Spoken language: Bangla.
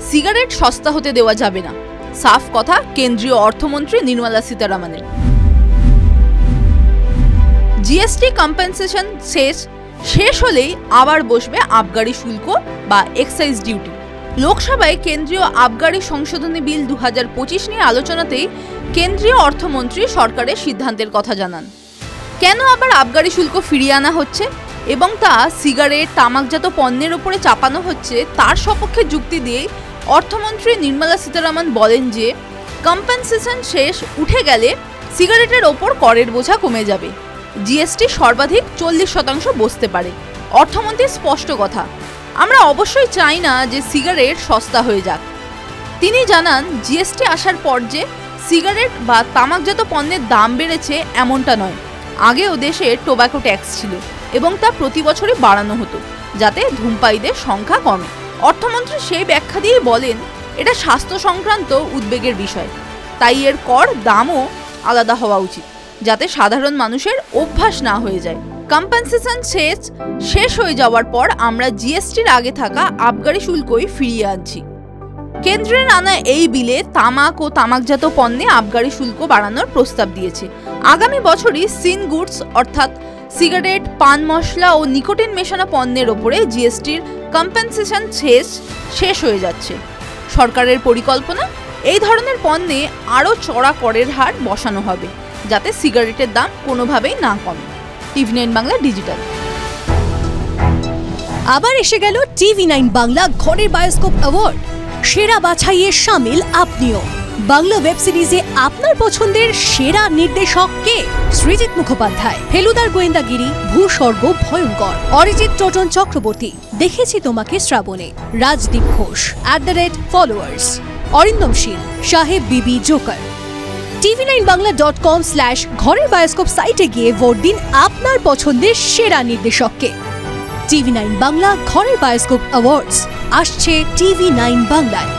সিগারেট সস্তা হতে দেওয়া যাবে না, সাফ কথা কেন্দ্রীয় অর্থমন্ত্রী নির্মলা সীতারামনের। জিএসটি কম্পেনসেশন শেষ হলেই আবার বসবে আবগারি শুল্ক বা এক্সাইজ ডিউটি। লোকসভায় কেন্দ্রীয় আবগারি সংশোধনী বিল 2025 নিয়ে আলোচনাতেই কেন্দ্রীয় অর্থমন্ত্রী সরকারের সিদ্ধান্তের কথা জানান। কেন আবার আবগারি শুল্ক ফিরিয়ে আনা হচ্ছে এবং তা সিগারেট তামাকজাত পণ্যের উপরে চাপানো হচ্ছে, তার সপক্ষে যুক্তি দিয়ে অর্থমন্ত্রী নির্মলা সীতারামন বলেন যে কম্পেনসেশন শেষ উঠে গেলে সিগারেটের ওপর করের বোঝা কমে যাবে, জিএসটি সর্বাধিক 40% বসতে পারে। অর্থমন্ত্রীর স্পষ্ট কথা, আমরা অবশ্যই চাই না যে সিগারেট সস্তা হয়ে যাক। তিনি জানান, জিএসটি আসার পর যে সিগারেট বা তামাকজাত পণ্যের দাম বেড়েছে এমনটা নয়। আগেও দেশে টোব্যাকো ট্যাক্স ছিল এবং তা প্রতি বছরই বাড়ানো হতো যাতে ধূমপায়ীদের সংখ্যা কমে। অর্থমন্ত্রী সেই ব্যাখ্যা দিয়ে বলেন, এটা স্বাস্থ্য সংক্রান্ত উদ্বেগের বিষয়, তাই এর কর দামও আলাদা হওয়া উচিত যাতে সাধারণ মানুষের অভ্যাস না হয়ে যায়। কম্পেনসেশন শেষ হয়ে যাওয়ার পর আমরা জিএসটির আগে থাকা আবগারি শুল্কই ফিরিয়ে আনছি। কেন্দ্রের আনা এই বিলে তামাক ও তামাকজাত পণ্যে আবগারি শুল্ক বাড়ানোর প্রস্তাব দিয়েছে। আগামী বছরই সিন গুডস অর্থাৎ সিগারেট, পান মশলা ও নিকোটিন মেশানো পণ্যের ওপরে জিএসটির কম্পেনসেশন শেষ হয়ে যাচ্ছে। সরকারের পরিকল্পনা, এই ধরনের পণ্যে আরও চড়া করের হার বসানো হবে যাতে সিগারেটের দাম কোনোভাবেই না কমে। TV9 Bangla digital. আবার এসে গেল TV9 বাংলা ঘরের বায়োস্কোপ অ্যাওয়ার্ড। সেরা বাছাইয়ে শামিল আপনিও। বাংলা ওয়েব সিরিজে আপনার পছন্দের সেরা নির্দেশক কে? সৃজিত মুখোপাধ্যায়, ফেলুদার গোয়েন্দাগিরি, ভূস্বর্গ ভয়ঙ্কর, অরিজিৎ টোটন চক্রবর্তী, দেখেছি তোমাকে শ্রাবণে, রাজদীপ ঘোষ, @followers, অরিন্দম শীল, সাহেব বিবি জোকার। tv9bangla.com/ঘরের বায়োস্কোপ সাইটে গিয়ে ভোট দিন আপনার পছন্দের সেরা নির্দেশককে। TV9 বাংলা ঘরের বায়োস্কোপ অ্যাওয়ার্ডস আসছে TV9 বাংলায়।